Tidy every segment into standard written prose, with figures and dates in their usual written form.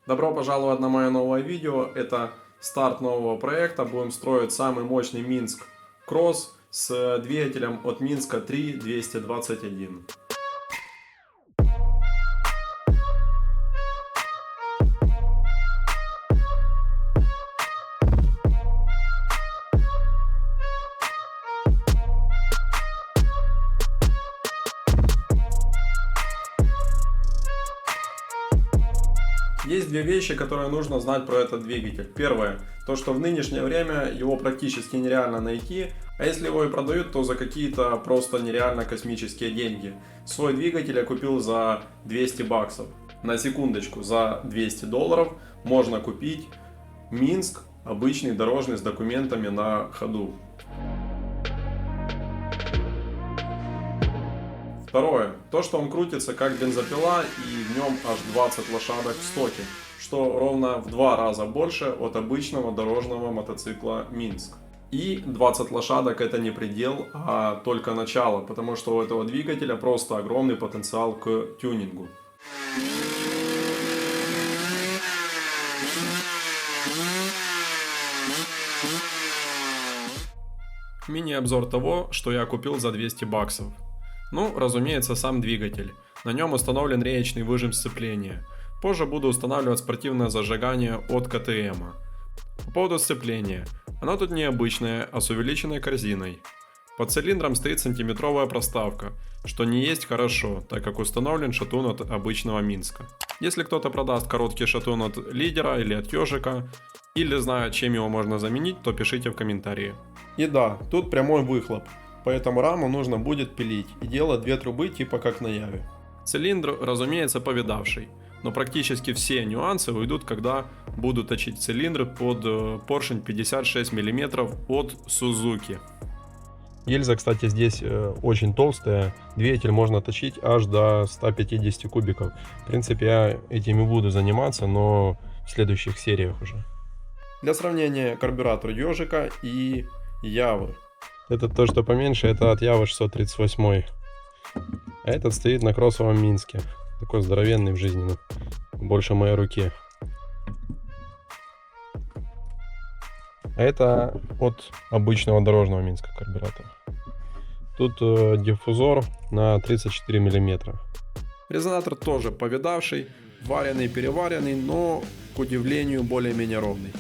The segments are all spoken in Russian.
Добро пожаловать на мое новое видео. Это старт нового проекта. Будем строить самый мощный Минск Кросс с двигателем от Минска 3 221. Есть две вещи, которые нужно знать про этот двигатель. Первое, то что в нынешнее время его практически нереально найти, а если его и продают, то за какие-то просто нереально космические деньги. Свой двигатель я купил за 200 баксов. На секундочку, за 200 долларов можно купить Минск, обычный дорожный с документами на ходу. Второе. То, что он крутится как бензопила и в нем аж 20 лошадок в стоке, что ровно в 2 раза больше от обычного дорожного мотоцикла Минск. И 20 лошадок это не предел, а только начало, потому что у этого двигателя просто огромный потенциал к тюнингу. Мини-обзор того, что я купил за 200 баксов. Ну, разумеется, сам двигатель. На нем установлен реечный выжим сцепления. Позже буду устанавливать спортивное зажигание от КТМ. По поводу сцепления. Оно тут необычное, а с увеличенной корзиной. Под цилиндром стоит сантиметровая проставка, что не есть хорошо, так как установлен шатун от обычного Минска. Если кто-то продаст короткий шатун от лидера или от ежика, или знает, чем его можно заменить, то пишите в комментарии. И да, тут прямой выхлоп. Поэтому раму нужно будет пилить и делать две трубы типа как на Яве. Цилиндр, разумеется, повидавший, но практически все нюансы уйдут, когда буду точить цилиндр под поршень 56 мм от Suzuki. Гильза, кстати, здесь очень толстая, двигатель можно точить аж до 150 кубиков. В принципе, я этим и буду заниматься, но в следующих сериях уже. Для сравнения, карбюратор ежика и Явы. Это то, что поменьше, это от Явы 638. А этот стоит на кроссовом Минске. Такой здоровенный в жизни, но больше моей руки. А это от обычного дорожного Минска карбюратора. Тут диффузор на 34 мм. Резонатор тоже повидавший, вареный-переваренный, но, к удивлению, более-менее ровный.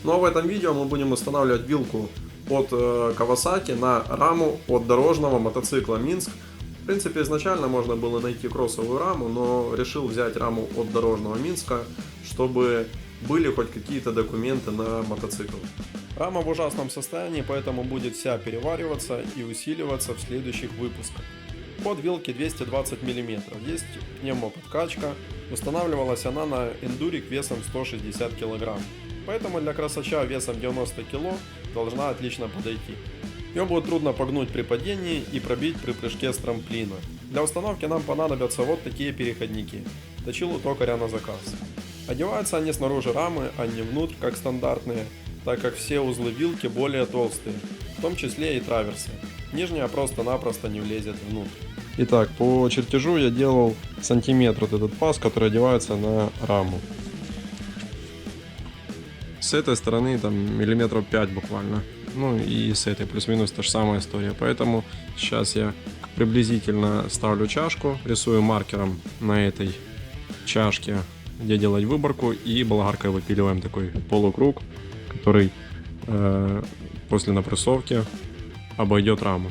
Но в этом видео мы будем устанавливать вилку от Kawasaki на раму от дорожного мотоцикла Минск. В принципе, изначально можно было найти кроссовую раму, но решил взять раму от дорожного Минска, чтобы были хоть какие-то документы на мотоцикл. Рама в ужасном состоянии, поэтому будет вся перевариваться и усиливаться в следующих выпусках. Под вилки 220 мм. Есть пневмоподкачка. Устанавливалась она на эндурик весом 160 кг. Поэтому для красача весом 90 кг должна отлично подойти. Ее будет трудно погнуть при падении и пробить при прыжке с трамплина. Для установки нам понадобятся вот такие переходники. Точил у токаря на заказ. Одеваются они снаружи рамы, а не внутрь, как стандартные, так как все узлы вилки более толстые, в том числе и траверсы. Нижняя просто-напросто не влезет внутрь. Итак, по чертежу я делал сантиметр вот этот паз, который одевается на раму. С этой стороны там миллиметров 5 буквально. Ну и с этой плюс-минус та же самая история. Поэтому сейчас я приблизительно ставлю чашку, рисую маркером на этой чашке, где делать выборку, и болгаркой выпиливаем такой полукруг, который после напрессовки обойдет раму.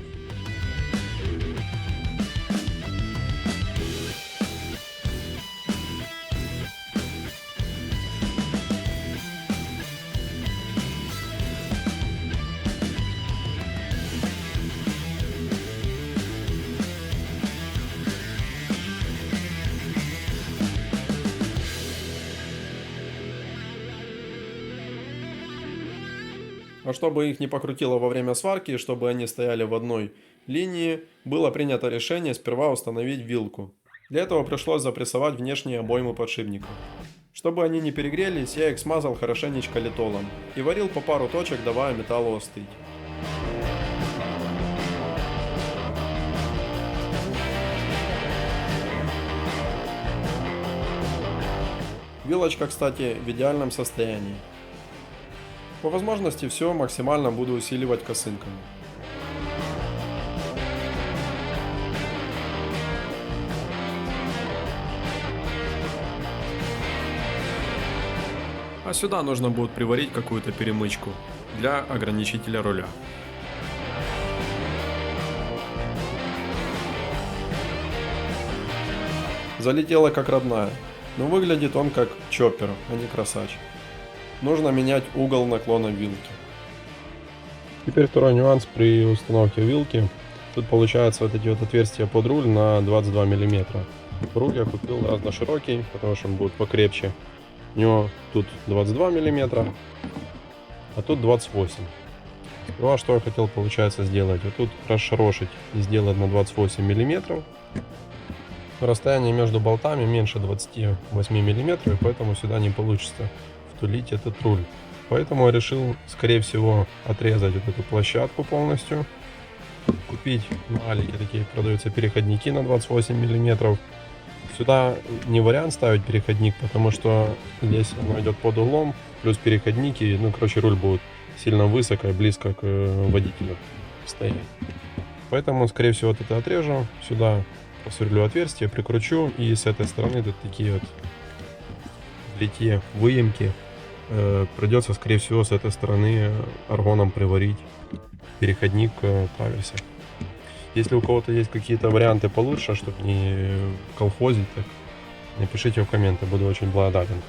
А чтобы их не покрутило во время сварки, и чтобы они стояли в одной линии, было принято решение сперва установить вилку. Для этого пришлось запрессовать внешние обоймы подшипников. Чтобы они не перегрелись, я их смазал хорошенечко литолом и варил по пару точек, давая металлу остыть. Вилочка, кстати, в идеальном состоянии. По возможности все максимально буду усиливать косынками. А сюда нужно будет приварить какую-то перемычку для ограничителя руля. Залетела как родная, но выглядит он как чоппер, а не красач. Нужно менять угол наклона вилки. Теперь второй нюанс при установке вилки. Тут получается вот эти вот отверстия под руль на 22 мм. Руль я купил разноширокий, потому что он будет покрепче. У него тут 22 мм, а тут 28. Сперва что я хотел, получается, сделать? Вот тут расшарошить и сделать на 28 мм. Расстояние между болтами меньше 28 мм, и поэтому сюда не получится втулить этот руль. Поэтому я решил, скорее всего, отрезать вот эту площадку полностью. Купить на Алике такие продаются переходники на 28 мм. Сюда не вариант ставить переходник, потому что здесь оно идет под углом, плюс переходники, ну, короче, руль будет сильно высоко и близко к водителю стоять. Поэтому, скорее всего, вот это отрежу, сюда просверлю отверстие, прикручу, и с этой стороны тут такие вот литье выемки. Придется, скорее всего, с этой стороны аргоном приварить переходник к траверсе. Если у кого-то есть какие-то варианты получше, чтобы не колхозить, так напишите в комменты, буду очень благодарен.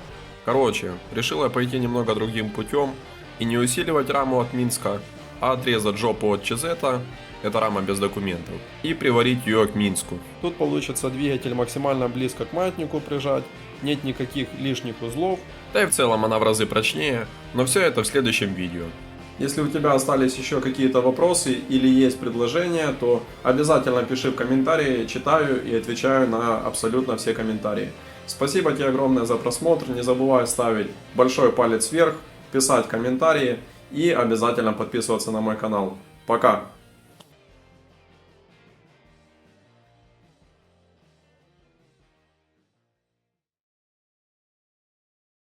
Короче, решил я пойти немного другим путем и не усиливать раму от Минска, а отрезать жопу от Чизета, это рама без документов, и приварить ее к Минску. Тут получится двигатель максимально близко к маятнику прижать, нет никаких лишних узлов, да и в целом она в разы прочнее, но все это в следующем видео. Если у тебя остались еще какие-то вопросы или есть предложения, то обязательно пиши в комментарии, читаю и отвечаю на абсолютно все комментарии. Спасибо тебе огромное за просмотр, не забывай ставить большой палец вверх, писать комментарии и обязательно подписываться на мой канал. Пока!